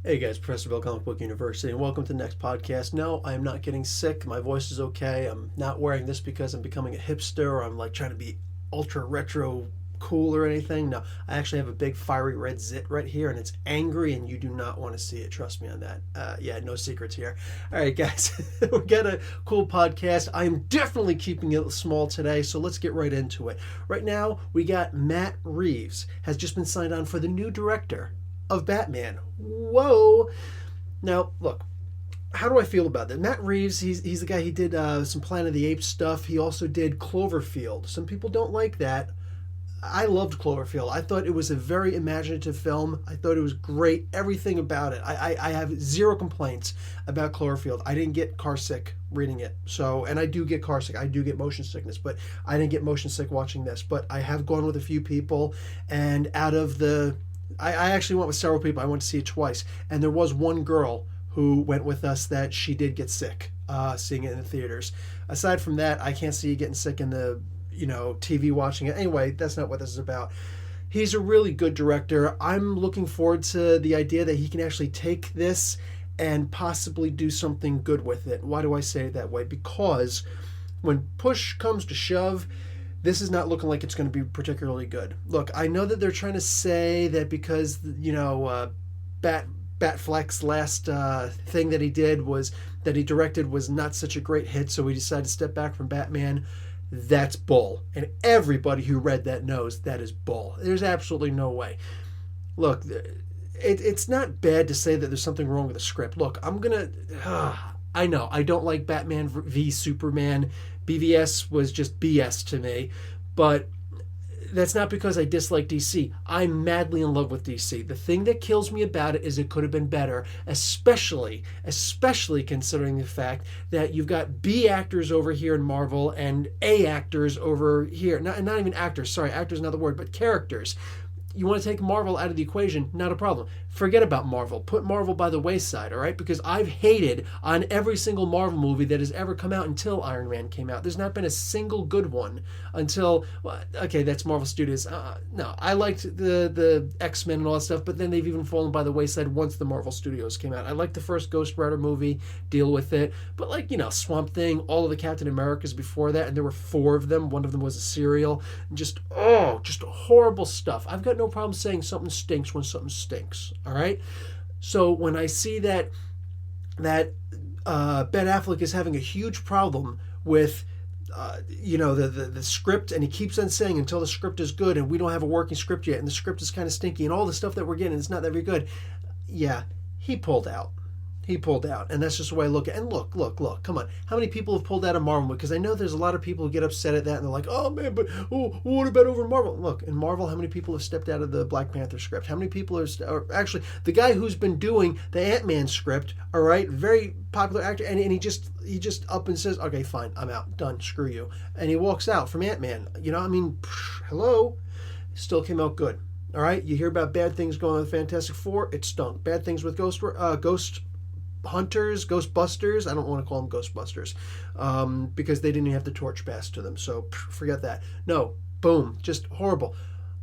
Hey guys, Professor Bill, Comic Book University, and welcome to the next podcast. No, I am not getting sick. My voice is okay. I'm not wearing this because I'm becoming a hipster or I'm like trying to be ultra retro cool or anything. No, I actually have a big fiery red zit right here and it's angry and you do not want to see it. Trust me on that. Yeah, no secrets here. All right, guys, we got a cool podcast. I'm definitely keeping it small today, so let's get right into it. Right now, we got Matt Reeves has just been signed on for the new director of Batman. Whoa. Now, look, how do I feel about that? Matt Reeves, he's the guy, he did some Planet of the Apes stuff. He also did Cloverfield. Some people don't like that. I loved Cloverfield. I thought it was a very imaginative film. I thought it was great. Everything about it. I have zero complaints about Cloverfield. I didn't get car sick reading it. So, and I do get car sick. I do get motion sickness, but I didn't get motion sick watching this. But I have gone with a few people, and out of the I actually went with several people. I went to see it twice. And there was one girl who went with us that she did get sick seeing it in the theaters. Aside from that, I can't see you getting sick in the, TV watching it. Anyway, that's not what this is about. He's a really good director. I'm looking forward to the idea that he can actually take this and possibly do something good with it. Why do I say it that way? Because when push comes to shove, this is not looking like it's going to be particularly good. Look, I know that they're trying to say that because, Batfleck's last thing that he directed was not such a great hit, so he decided to step back from Batman. That's bull. And everybody who read that knows that is bull. There's absolutely no way. Look, it's not bad to say that there's something wrong with the script. Look, I know, I don't like Batman v Superman. BVS was just BS to me, but that's not because I dislike DC. I'm madly in love with DC. The thing that kills me about it is it could have been better, especially considering the fact that you've got B actors over here in Marvel and A actors over here. Not even actors, sorry, actors is not the word, but characters. You want to take Marvel out of the equation, not a problem. Forget about Marvel. Put Marvel by the wayside, all right? Because I've hated on every single Marvel movie that has ever come out until Iron Man came out. There's not been a single good one until, okay, that's Marvel Studios. No, I liked the X-Men and all that stuff, but then they've even fallen by the wayside once the Marvel Studios came out. I liked the first Ghost Rider movie, deal with it. But Swamp Thing, all of the Captain Americas before that, and there were 4 of them. One of them was a serial. Just horrible stuff. I've got no problem saying something stinks when something stinks. All right. So when I see that Ben Affleck is having a huge problem with the script, and he keeps on saying until the script is good, and we don't have a working script yet, and the script is kind of stinky, and all the stuff that we're getting is not that very good. Yeah, he pulled out. And that's just the way I look at it. And look, come on. How many people have pulled out of Marvel? Because I know there's a lot of people who get upset at that, and they're like, oh, man, but what about over Marvel? Look, in Marvel, how many people have stepped out of the Black Panther script? How many people are actually, the guy who's been doing the Ant-Man script, all right, very popular actor, and he just up and says, okay, fine, I'm out, done, screw you. And he walks out from Ant-Man. Hello? Still came out good. All right, you hear about bad things going on with Fantastic Four, it stunk. Bad things with Ghost Hunters, Ghostbusters. I don't want to call them Ghostbusters because they didn't even have the torch passed to them. So forget that. No, boom, just horrible.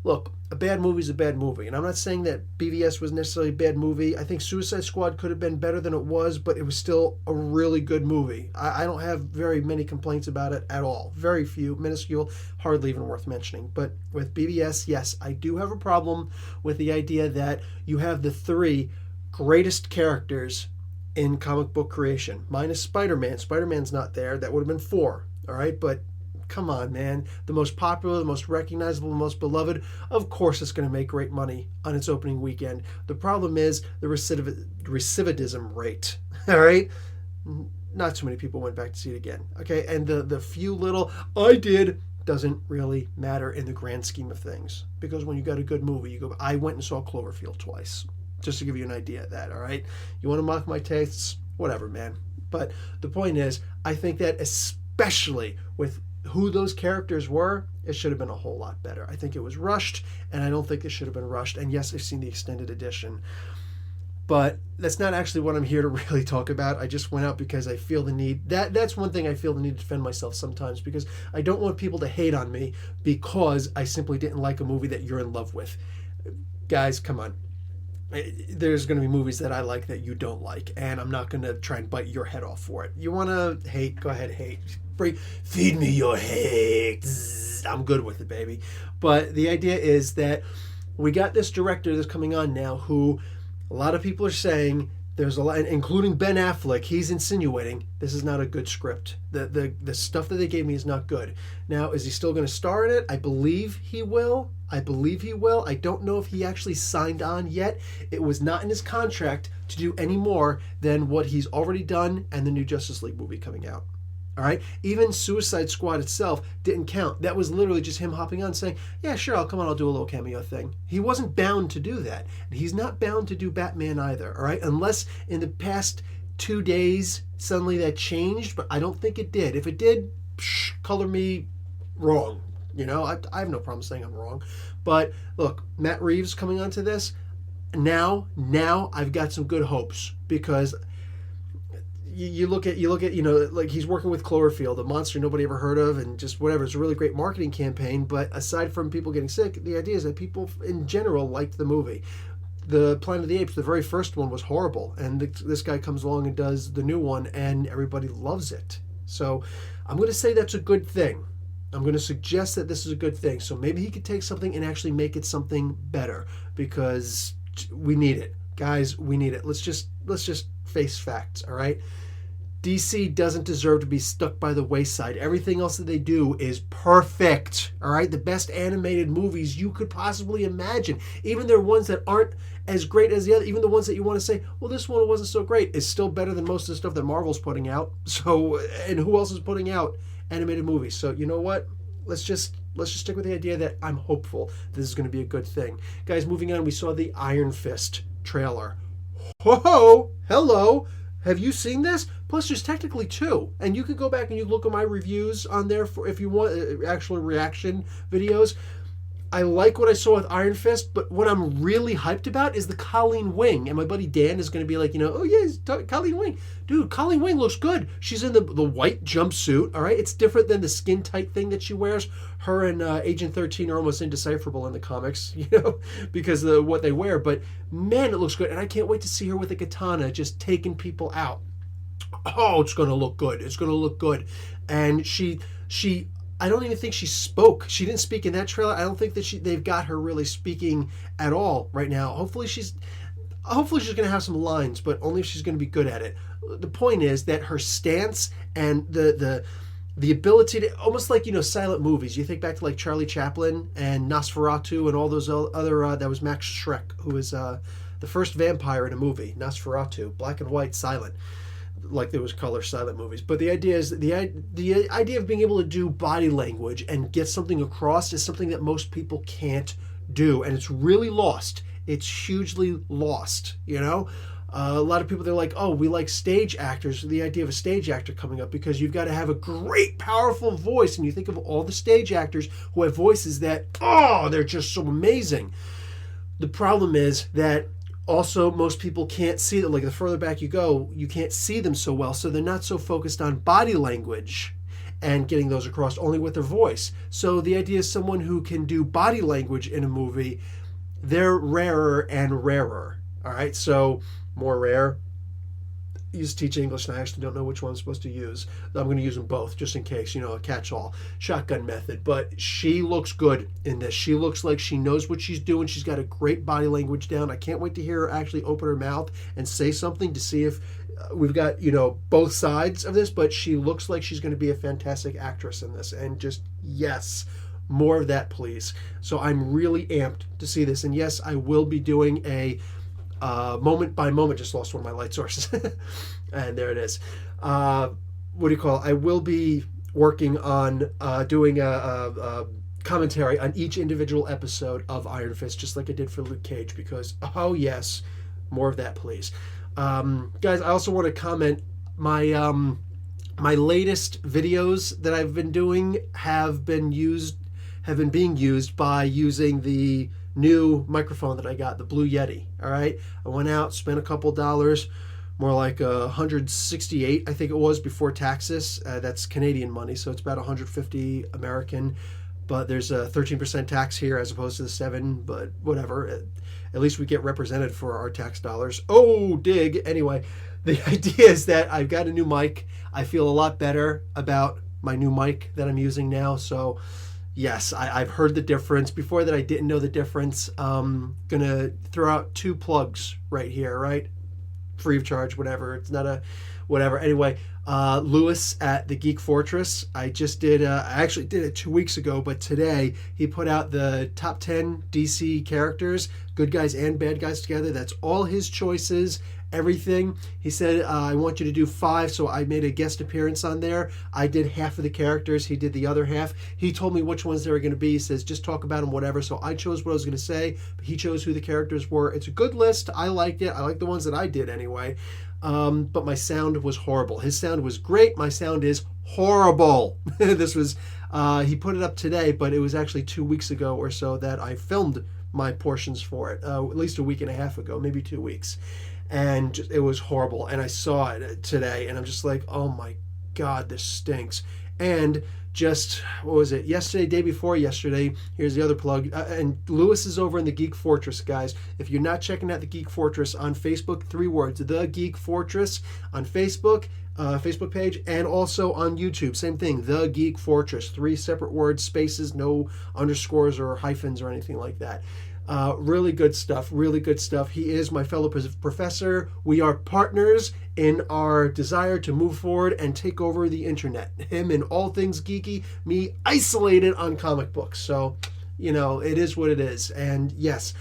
Look, a bad movie is a bad movie. And I'm not saying that BVS was necessarily a bad movie. I think Suicide Squad could have been better than it was, but it was still a really good movie. I don't have very many complaints about it at all. Very few, minuscule, hardly even worth mentioning. But with BVS, yes, I do have a problem with the idea that you have the 3 greatest characters in comic book creation, minus Spider-Man. Spider-Man's not there. That would have been 4. All right, but come on, man. The most popular, the most recognizable, the most beloved. Of course, it's going to make great money on its opening weekend. The problem is the recidivism rate. All right, not too many people went back to see it again. Okay, and the few little I did doesn't really matter in the grand scheme of things, because when you got a good movie, you go. I went and saw Cloverfield twice. Just to give you an idea of that, all right? You want to mock my tastes? Whatever, man. But the point is, I think that especially with who those characters were, it should have been a whole lot better. I think it was rushed, and I don't think it should have been rushed. And yes, I've seen the extended edition. But that's not actually what I'm here to really talk about. I just went out because I feel the need. That's one thing I feel the need to defend myself sometimes, because I don't want people to hate on me because I simply didn't like a movie that you're in love with. Guys, come on. there's going to be movies that I like that you don't like, and I'm not going to try and bite your head off for it. You want to hate? Go ahead, hate. Feed me your hate. I'm good with it, baby. But the idea is that we got this director that's coming on now who a lot of people are saying there's a lot, including Ben Affleck, he's insinuating this is not a good script. The stuff that they gave me is not good. Now, is he still going to star in it? I believe he will. I don't know if he actually signed on yet. It was not in his contract to do any more than what he's already done and the new Justice League movie coming out. All right? Even Suicide Squad itself didn't count. That was literally just him hopping on saying, yeah, sure, I'll come on, I'll do a little cameo thing. He wasn't bound to do that. And he's not bound to do Batman either, all right? Unless in the past 2 days, suddenly that changed, but I don't think it did. If it did, color me wrong. You know, I have no problem saying I'm wrong. But look, Matt Reeves coming onto this, now I've got some good hopes because you look at you know, like he's working with Cloverfield, a monster nobody ever heard of, and just whatever. It's a really great marketing campaign. But aside from people getting sick, the idea is that people in general liked the movie. The Planet of the Apes, the very first one, was horrible, and this guy comes along and does the new one, and everybody loves it. So I'm going to say that's a good thing. I'm going to suggest that this is a good thing. So maybe he could take something and actually make it something better because we need it. Guys, we need it. Let's just face facts, all right? DC doesn't deserve to be stuck by the wayside. Everything else that they do is perfect, all right? The best animated movies you could possibly imagine. Even their ones that aren't as great as the other, even the ones that you want to say, well, this one wasn't so great, is still better than most of the stuff that Marvel's putting out. So, and who else is putting out animated movies? So, you know what? Let's just stick with the idea that I'm hopeful this is going to be a good thing. Guys, moving on, we saw the Iron Fist trailer. Whoa! Hello! Have you seen this? Plus, there's technically 2. And you can go back and you look at my reviews on there for if you want actual reaction videos. I like what I saw with Iron Fist, but what I'm really hyped about is the Colleen Wing. And my buddy Dan is going to be like, you know, oh yeah, Colleen Wing. Dude, Colleen Wing looks good. She's in the white jumpsuit, all right? It's different than the skin-tight thing that she wears. Her and Agent 13 are almost indecipherable in the comics, you know, because of what they wear. But man, it looks good. And I can't wait to see her with a katana just taking people out. Oh, it's going to look good. It's going to look good. And she I don't even think she spoke. She didn't speak in that trailer. I don't think that they've got her really speaking at all right now. Hopefully she's going to have some lines, but only if she's going to be good at it. The point is that her stance and the ability to, almost like, you know, silent movies. You think back to like Charlie Chaplin and Nosferatu and all those other, that was Max Schreck, who was the first vampire in a movie, Nosferatu, black and white, silent. Like there was color silent movies. But the idea is the idea of being able to do body language and get something across is something that most people can't do, and it's really lost. It's hugely lost, you know. A lot of people, they're like, oh, we like stage actors. The idea of a stage actor coming up, because you've got to have a great, powerful voice, and you think of all the stage actors who have voices that, oh, they're just so amazing. The problem is that also, most people can't see that. Like the further back you go, you can't see them so well. So they're not so focused on body language and getting those across, only with their voice. So the idea is someone who can do body language in a movie, they're rarer and rarer. All right, so more rare. I used to teach English and I actually don't know which one I'm supposed to use. I'm going to use them both just in case, you know, a catch-all shotgun method. But she looks good in this. She looks like she knows what she's doing. She's got a great body language down. I can't wait to hear her actually open her mouth and say something to see if we've got, you know, both sides of this. But she looks like she's going to be a fantastic actress in this. And just, yes, more of that, please. So I'm really amped to see this. And yes, I will be doing a moment by moment. Just lost one of my light sources. And there it is. What do you call it? I will be working on doing a commentary on each individual episode of Iron Fist, just like I did for Luke Cage, because, oh yes, more of that, please. Guys, I also want to comment, my latest videos that I've been doing have been being used by using the new microphone that I got, the Blue Yeti. All right, I went out, spent a couple dollars, more like $168, I think it was, before taxes. That's Canadian money, so it's about $150 American. but there's a 13% tax here as opposed to the 7, but whatever. At least we get represented for our tax dollars. Oh, dig. Anyway, the idea is that I've got a new mic. I feel a lot better about my new mic that I'm using now. So yes, I've heard the difference. Before that, I didn't know the difference. Gonna throw out 2 plugs right here, right? Free of charge, whatever. It's not a whatever. Anyway, Lewis at the Geek Fortress. I actually did it 2 weeks ago, but today he put out the top 10 DC characters, good guys and bad guys together. That's all his choices, everything. He said, I want you to do 5, so I made a guest appearance on there. I did half of the characters. He did the other half. He told me which ones they were going to be. He says, just talk about them, whatever. So I chose what I was going to say, but he chose who the characters were. It's a good list. I liked it. I like the ones that I did anyway. But my sound was horrible. His sound was great. My sound is horrible. This was, he put it up today, but it was actually 2 weeks ago or so that I filmed my portions for it, at least a week and a half ago, maybe 2 weeks. And it was horrible. And I saw it today, and I'm just like, oh my God, this stinks. And just, what was it, yesterday, day before yesterday, here's the other plug, and Lewis is over in the Geek Fortress, guys. If you're not checking out the Geek Fortress on Facebook, 3 words, the Geek Fortress on Facebook, Facebook page, and also on YouTube, same thing, the Geek Fortress, 3 separate words, spaces, no underscores or hyphens or anything like that. Really good stuff, really good stuff. He is my fellow professor. We are partners in our desire to move forward and take over the internet. Him in all things geeky, me isolated on comic books. So, you know, it is what it is. And yes,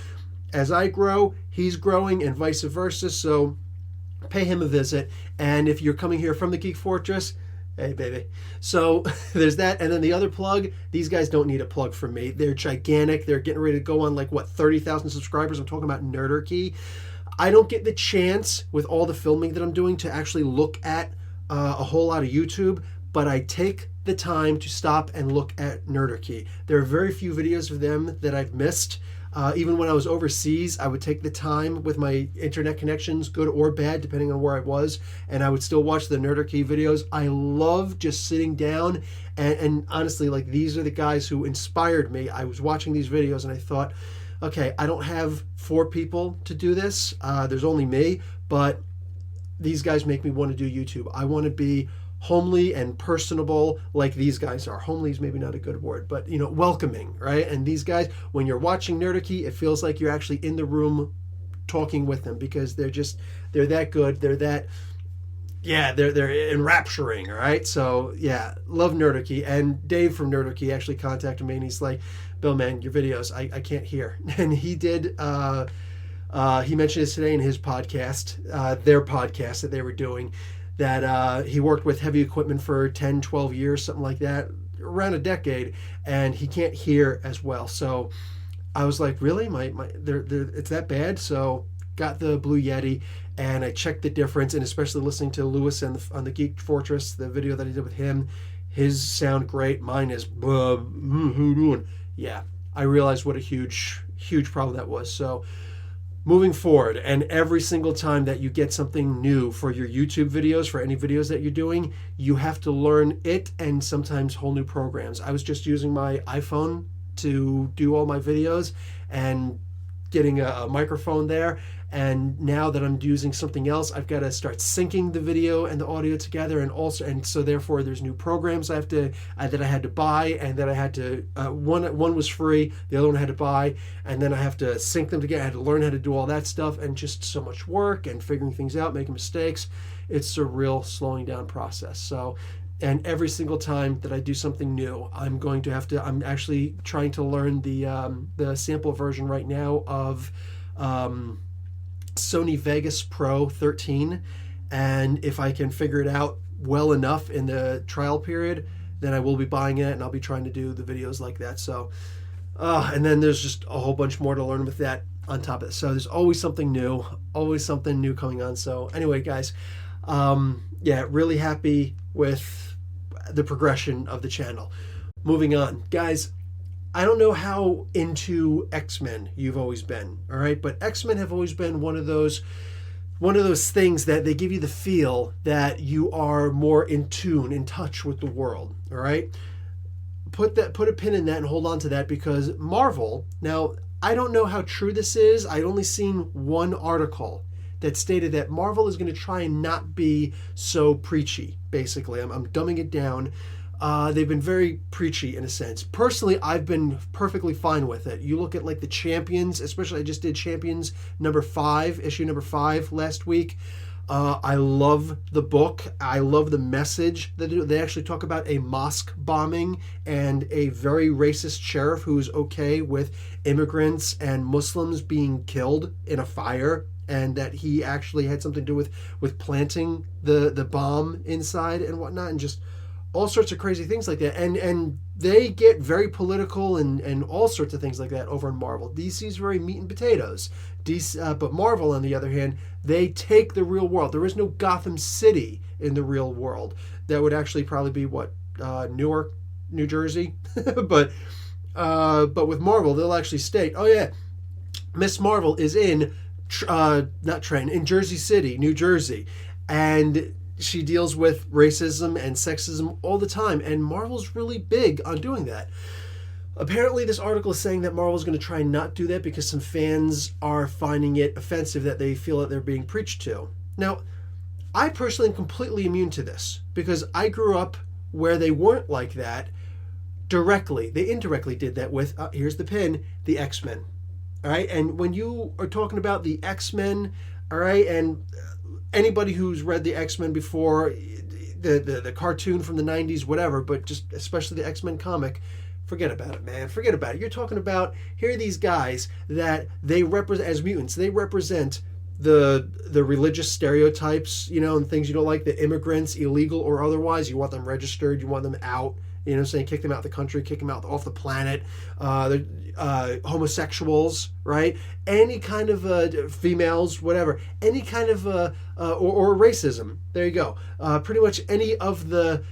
as I grow, he's growing and vice versa. So pay him a visit. And if you're coming here from the Geek Fortress, hey, baby. So there's that. And then the other plug, these guys don't need a plug from me. They're gigantic. They're getting ready to go on 30,000 subscribers. I'm talking about Nerderkey. I don't get the chance with all the filming that I'm doing to actually look at a whole lot of YouTube, but I take the time to stop and look at Nerderkey. There are very few videos of them that I've missed. Even when I was overseas, I would take the time with my internet connections, good or bad, depending on where I was, and I would still watch the Nerderkey videos. I love just sitting down, and honestly, these are the guys who inspired me. I was watching these videos, and I thought, okay, I don't have 4 people to do this. There's only me, but these guys make me want to do YouTube. I want to be homely and personable like these guys are. Homely is maybe not a good word, but welcoming, right? And these guys, when you're watching Nerderkey, it feels like you're actually in the room talking with them, because they're that good. They're enrapturing, all right? So yeah, love Nerderkey. And Dave from Nerderkey actually contacted me, and he's like, Bill, man, your videos, I can't hear. And he did, he mentioned this today in his podcast, their podcast that they were doing, that he worked with heavy equipment for 10, 12 years, something like that, around a decade, and he can't hear as well. So I was like, really? It's that bad? So got the Blue Yeti, and I checked the difference, and especially listening to Lewis on the Geek Fortress, the video that I did with him, his sound great, mine is, yeah, I realized what a huge, huge problem that was. So moving forward, and every single time that you get something new for your YouTube videos, for any videos that you're doing, you have to learn it, and sometimes whole new programs. I was just using my iPhone to do all my videos and getting a microphone there, and now that I'm using something else, I've got to start syncing the video and the audio together, and so therefore there's new programs that I had to buy, and that I had to one was free, the other one I had to buy, and then I have to sync them together. I had to learn how to do all that stuff, and just so much work and figuring things out, making mistakes. It's a real slowing down process. So, and every single time that I do something new, I'm actually trying to learn the sample version right now of Sony Vegas Pro 13, and if I can figure it out well enough in the trial period, then I will be buying it, and I'll be trying to do the videos like that. So and then there's just a whole bunch more to learn with that on top of it. So there's always something new coming on. So anyway, guys, yeah, really happy with the progression of the channel. Moving on, guys, I don't know how into X-Men you've always been, all right? But X-Men have always been one of those things that they give you the feel that you are more in touch with the world, all right? put a pin in that and hold on to that, because Marvel, now I don't know how true this is. I'd only seen one article that stated that Marvel is going to try and not be so preachy, basically. I'm dumbing it down. They've been very preachy in a sense. Personally, I've been perfectly fine with it. You look at like the Champions, especially I just did Champions issue number 5 last week. I love the book. I love the message. They actually talk about a mosque bombing and a very racist sheriff who's okay with immigrants and Muslims being killed in a fire, and that he actually had something to do with planting the bomb inside and whatnot, and just all sorts of crazy things like that. And they get very political and all sorts of things like that over in Marvel. DC's very meat and potatoes. But Marvel, on the other hand, they take the real world. There is no Gotham City in the real world. That would actually probably be Newark, New Jersey. but with Marvel, they'll actually state, oh yeah, Miss Marvel is in in Jersey City, New Jersey, and she deals with racism and sexism all the time, and Marvel's really big on doing that. Apparently, this article is saying that Marvel's going to try and not do that because some fans are finding it offensive, that they feel that they're being preached to. Now, I personally am completely immune to this because I grew up where they weren't like that directly. They indirectly did that with, here's the pin, the X-Men. All right, and when you are talking about the X-Men, all right, and anybody who's read the X-Men before, the cartoon from the 90s, whatever, but just especially the X-Men comic, forget about it, man. Forget about it. You're talking about, here are these guys that they represent, as mutants, they represent the religious stereotypes, and things you don't like, the immigrants, illegal or otherwise. You want them registered, you want them out. Saying kick them out of the country, kick them out off the planet, homosexuals, right? Any kind of females, whatever, any kind of or racism. There you go. Pretty much any of the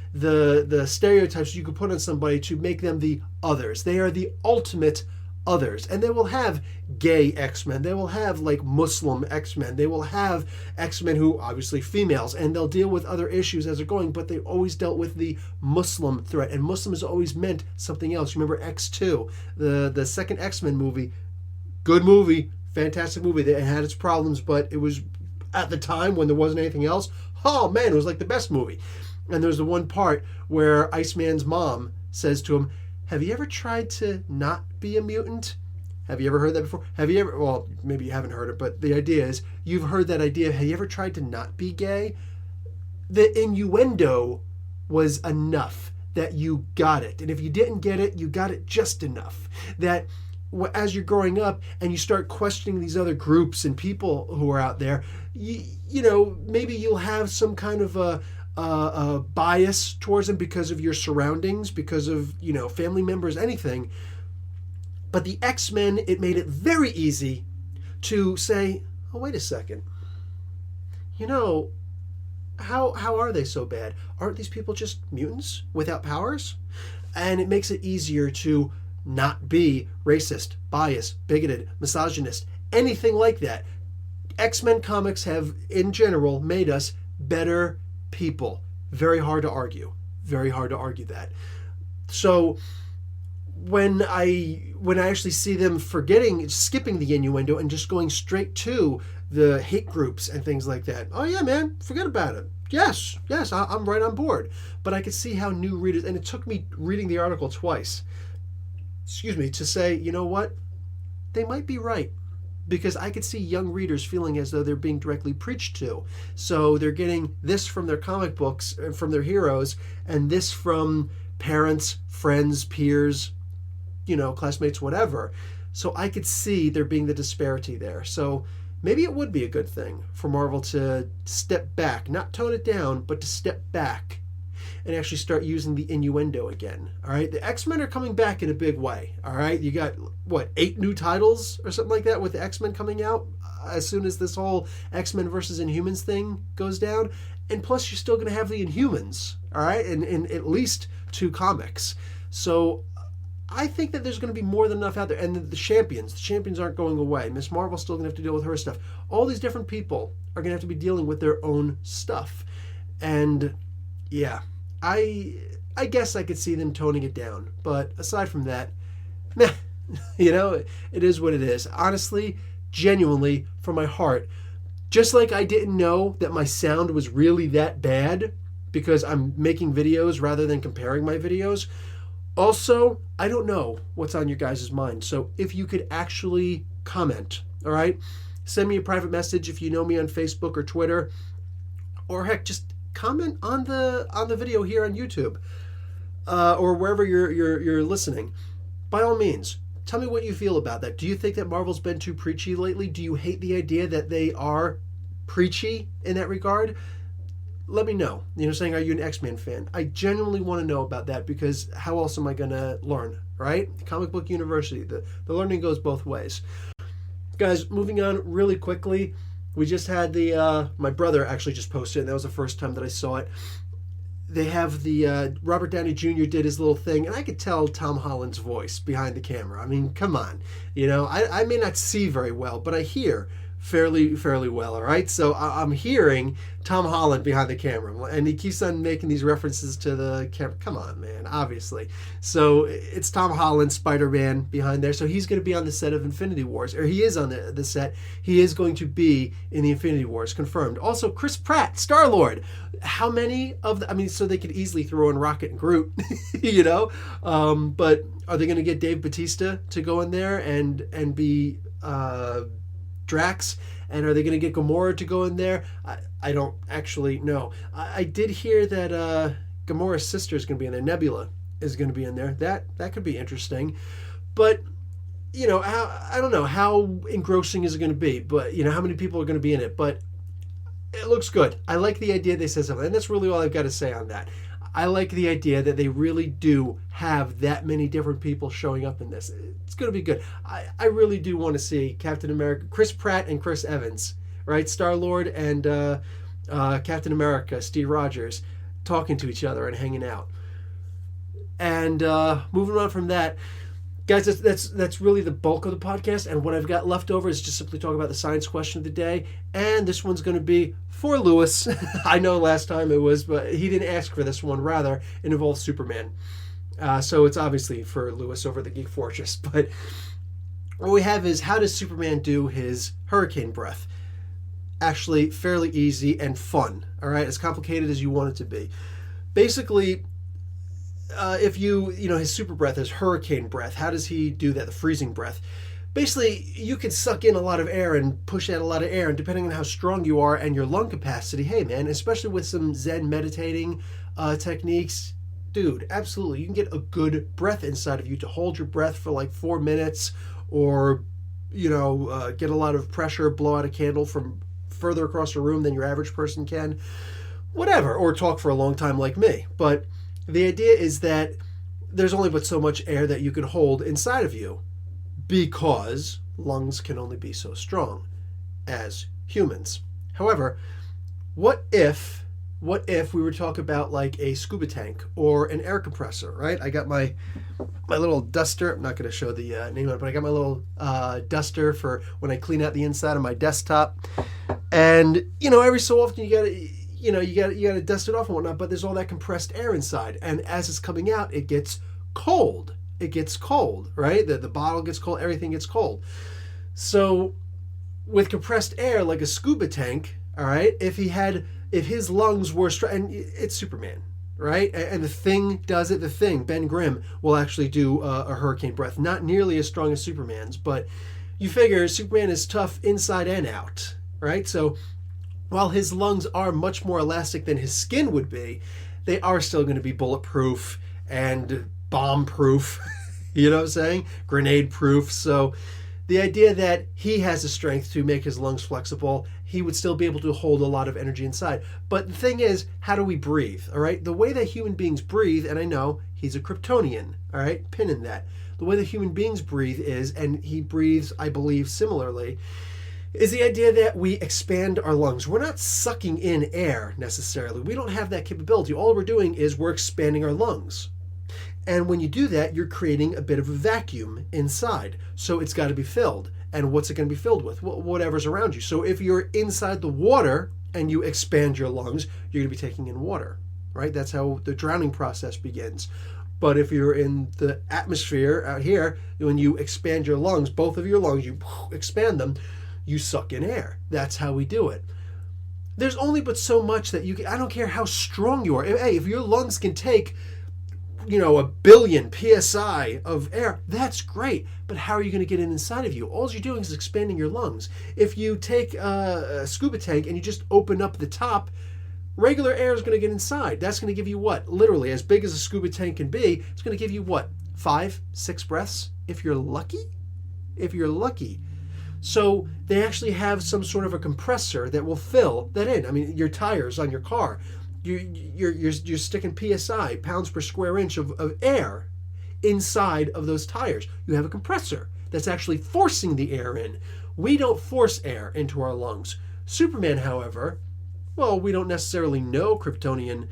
stereotypes you could put on somebody to make them the others. They are the ultimate others, and they will have gay X-Men, they will have like Muslim X-Men, they will have X-Men who obviously females, and they'll deal with other issues as they're going, but they always dealt with the Muslim threat, and Muslim has always meant something else. Remember X2, the second X-Men movie, good movie, fantastic movie. It had its problems, but it was, at the time when there wasn't anything else, oh man, it was like the best movie. And there's the one part where Iceman's mom says to him, have you ever tried to not be a mutant? Have you ever heard that before? Have you ever, well, maybe you haven't heard it, but the idea is, you've heard that idea, have you ever tried to not be gay? The innuendo was enough that you got it. And if you didn't get it, you got it just enough. That as you're growing up and you start questioning these other groups and people who are out there, maybe you'll have some kind of a bias towards them because of your surroundings, because of, family members, anything. But the X-Men, it made it very easy to say, oh, wait a second. How are they so bad? Aren't these people just mutants without powers? And it makes it easier to not be racist, biased, bigoted, misogynist, anything like that. X-Men comics have, in general, made us better people. Very hard to argue. Very hard to argue that. So when I actually see them skipping the innuendo and just going straight to the hate groups and things like that, oh yeah, man, forget about it. Yes, I'm right on board. But I could see how new readers, and it took me reading the article twice, to say, you know what, they might be right. Because I could see young readers feeling as though they're being directly preached to. So they're getting this from their comic books, from their heroes, and this from parents, friends, peers, classmates, whatever. So I could see there being the disparity there. So maybe it would be a good thing for Marvel to step back, not tone it down, but to step back and actually start using the innuendo again. All right, the X-Men are coming back in a big way. All right, you got 8 new titles or something like that with the X-Men coming out as soon as this whole X-Men versus Inhumans thing goes down, and plus you're still going to have the Inhumans. All right, in at least 2 comics. So I think that there's going to be more than enough out there. And the champions aren't going away. Miss Marvel's still going to have to deal with her stuff. All these different people are going to have to be dealing with their own stuff, and yeah. I guess I could see them toning it down. But aside from that, meh, it is what it is. Honestly, genuinely, from my heart, just like I didn't know that my sound was really that bad because I'm making videos rather than comparing my videos. Also, I don't know what's on your guys' mind. So if you could actually comment, all right? Send me a private message if you know me on Facebook or Twitter. Or heck, just comment on the video here on YouTube or wherever you're listening. By all means, tell me what you feel about that. Do you think that Marvel's been too preachy lately? Do you hate the idea that they are preachy in that regard? Let me know. Saying, are you an X-Men fan? I genuinely want to know about that because how else am I going to learn, right? Comic Book University. The learning goes both ways. Guys, moving on really quickly. We just had my brother actually just posted it. That was the first time that I saw it. They have the Robert Downey Jr. did his little thing, and I could tell Tom Holland's voice behind the camera. I mean, come on. I may not see very well, but I hear fairly well, all right? So I'm hearing Tom Holland behind the camera, and he keeps on making these references to the camera. Come on, man, obviously. So it's Tom Holland, Spider-Man, behind there. So he's going to be on the set of Infinity Wars, or he is on the set. He is going to be in the Infinity Wars, confirmed. Also, Chris Pratt, Star-Lord. How many of so they could easily throw in Rocket and Groot, but are they going to get Dave Bautista to go in there and be Drax, and are they going to get Gamora to go in there? I don't actually know. I did hear that Gamora's sister is going to be in there. Nebula is going to be in there. That could be interesting, but I don't know how engrossing is it going to be. But how many people are going to be in it? But it looks good. I like the idea they said something, and that's really all I've got to say on that. I like the idea that they really do have that many different people showing up in this. It's going to be good. I really do want to see Captain America, Chris Pratt and Chris Evans, right? Star-Lord and Captain America, Steve Rogers, talking to each other and hanging out. And moving on from that, guys, that's really the bulk of the podcast. And what I've got left over is just simply talk about the science question of the day. And this one's going to be for Lewis. I know last time it was, but he didn't ask for this one. Rather, it involves Superman. So it's obviously for Lewis over the Geek Fortress. But what we have is, how does Superman do his hurricane breath? Actually, fairly easy and fun. All right, as complicated as you want it to be. Basically, if his super breath, his hurricane breath, how does he do that? The freezing breath. Basically, you can suck in a lot of air and push out a lot of air, and depending on how strong you are and your lung capacity, hey man, especially with some Zen meditating techniques, dude, absolutely, you can get a good breath inside of you to hold your breath for like 4 minutes, or get a lot of pressure, blow out a candle from further across the room than your average person can, whatever, or talk for a long time like me. But the idea is that there's only but so much air that you can hold inside of you, because lungs can only be so strong as humans. However, what if we were to talk about like a scuba tank or an air compressor, right? I got my little duster. I'm not going to show the name of it, but I got my little duster for when I clean out the inside of my desktop. And every so often you gotta dust it off and whatnot, but there's all that compressed air inside, and as it's coming out, it gets cold. It gets cold, right? The bottle gets cold, everything gets cold. So with compressed air, like a scuba tank, all right, if his lungs were strong, and it's Superman, right? And the Thing does it. The Thing, Ben Grimm, will actually do a hurricane breath, not nearly as strong as Superman's, but you figure Superman is tough inside and out, right? So while his lungs are much more elastic than his skin would be, they are still going to be bulletproof and bomb-proof, you know what I'm saying? Grenade-proof. So the idea that he has the strength to make his lungs flexible, he would still be able to hold a lot of energy inside. But the thing is, how do we breathe, all right? The way that human beings breathe, and I know he's a Kryptonian, all right? Pin in that. The way that human beings breathe is, and he breathes, I believe, similarly, is the idea that we expand our lungs. We're not sucking in air necessarily. We don't have that capability. All we're doing is we're expanding our lungs. And when you do that, you're creating a bit of a vacuum inside. So it's got to be filled. And what's it going to be filled with? Well, whatever's around you. So if you're inside the water and you expand your lungs, you're going to be taking in water, right? That's how the drowning process begins. But if you're in the atmosphere out here, when you expand your lungs, both of your lungs, you expand them, you suck in air. That's how we do it. There's only but so much that you can, I don't care how strong you are. Hey, if your lungs can take, 1 billion PSI of air, that's great. But how are you going to get it inside of you? All you're doing is expanding your lungs. If you take a scuba tank and you just open up the top, regular air is going to get inside. That's going to give you what? Literally, as big as a scuba tank can be, it's going to give you what? 5, 6 breaths? If you're lucky? If you're lucky. So they actually have some sort of a compressor that will fill that in. I mean, your tires on your car, you're sticking PSI, pounds per square inch of air inside of those tires. You have a compressor that's actually forcing the air in. We don't force air into our lungs. Superman, however, well, we don't necessarily know Kryptonian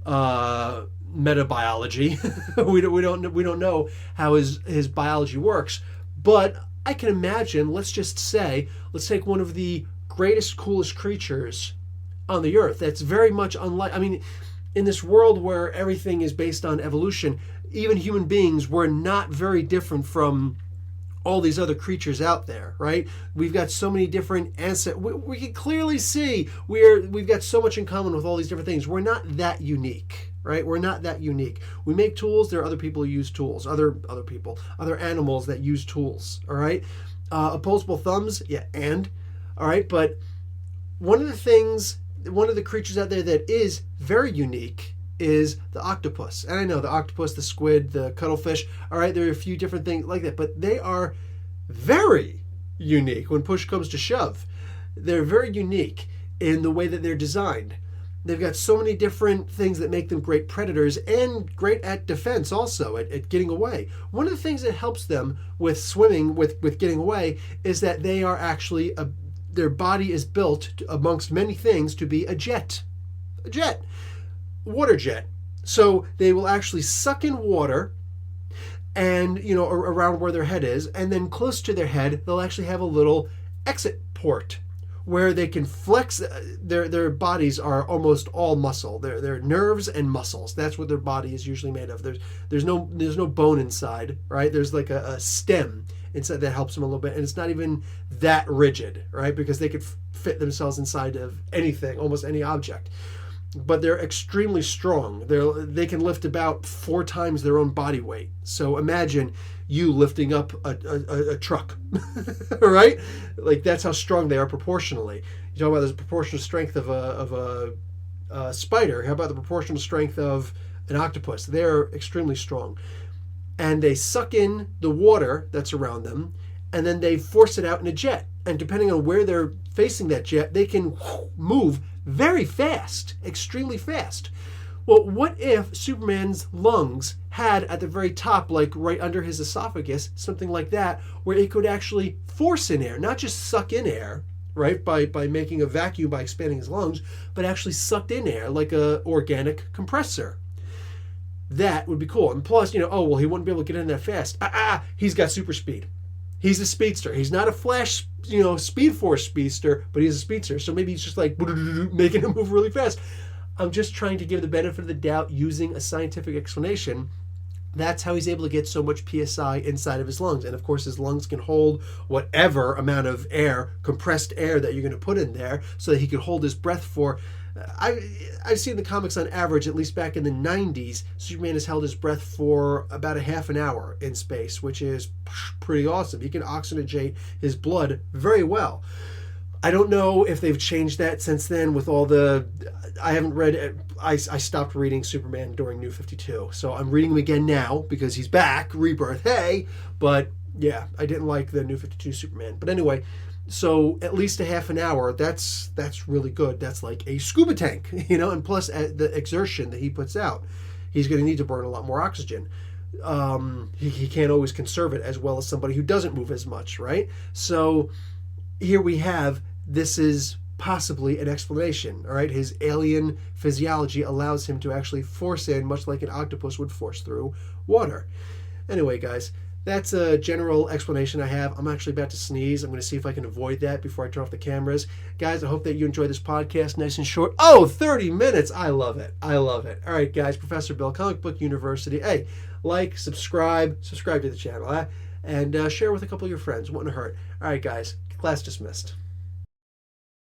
metabiology. we don't know how his biology works, but I can imagine, let's take one of the greatest, coolest creatures on the earth that's very much unlike, I mean, in this world where everything is based on evolution, even human beings were not very different from all these other creatures out there, right? We've got so many different ancestors. We can clearly see we've got so much in common with all these different things. We're not that unique, right? We're not that unique. We make tools. There are other people who use tools. Other people, other animals that use tools. All right. Opposable thumbs, yeah, all right. But one of the creatures out there that is very unique is the octopus. And I know the octopus, the squid, the cuttlefish, all right, there are a few different things like that, but they are very unique when push comes to shove. They're very unique in the way that they're designed. They've got so many different things that make them great predators and great at defense also, at getting away. One of the things that helps them with swimming, with getting away, is that they are actually, their body is built, amongst many things, to be a jet. Water jet. So they will actually suck in water and, around where their head is, and then close to their head, they'll actually have a little exit port where they can flex. Their bodies are almost all muscle. They're nerves and muscles. That's what their body is usually made of. There's no bone inside, right? There's like a stem inside that helps them a little bit, and it's not even that rigid, right? Because they could fit themselves inside of anything, almost any object. But they're extremely strong. They can lift about 4 times their own body weight. So imagine you lifting up a truck, right? Like, that's how strong they are proportionally. You talk about the proportional strength of a spider. How about the proportional strength of an octopus? They're extremely strong. And they suck in the water that's around them, and then they force it out in a jet. And depending on where they're facing that jet, they can move very fast, extremely fast. Well, what if Superman's lungs had at the very top, like right under his esophagus, something like that, where it could actually force in air, not just suck in air, right, by making a vacuum, by expanding his lungs, but actually sucked in air like a organic compressor. That would be cool. And plus, he wouldn't be able to get in that fast. He's got super speed. He's a speedster. He's not a Flash, Speed Force speedster, but he's a speedster. So maybe he's just like making him move really fast. I'm just trying to give the benefit of the doubt using a scientific explanation. That's how he's able to get so much PSI inside of his lungs. And of course, his lungs can hold whatever amount of air, compressed air, that you're going to put in there, so that he can hold his breath for. I've seen the comics on average, at least back in the 90s, Superman has held his breath for about a half an hour in space, which is pretty awesome. He can oxygenate his blood very well. I don't know if they've changed that since then with all the... I haven't read... I stopped reading Superman during New 52, so I'm reading him again now because he's back, Rebirth, hey! But yeah, I didn't like the New 52 Superman. But anyway... So at least a half an hour, that's really good. That's like a scuba tank, and plus the exertion that he puts out, he's going to need to burn a lot more oxygen. He can't always conserve it as well as somebody who doesn't move as much, right? So here we have, this is possibly an explanation, all right? His alien physiology allows him to actually force in, much like an octopus would force through water. Anyway, guys, that's a general explanation I have. I'm actually about to sneeze. I'm going to see if I can avoid that before I turn off the cameras. Guys, I hope that you enjoyed this podcast. Nice and short. Oh, 30 minutes. I love it. I love it. All right, guys. Professor Bill, Comic Book University. Hey, like, subscribe to the channel, and share with a couple of your friends. Wouldn't hurt. All right, guys. Class dismissed.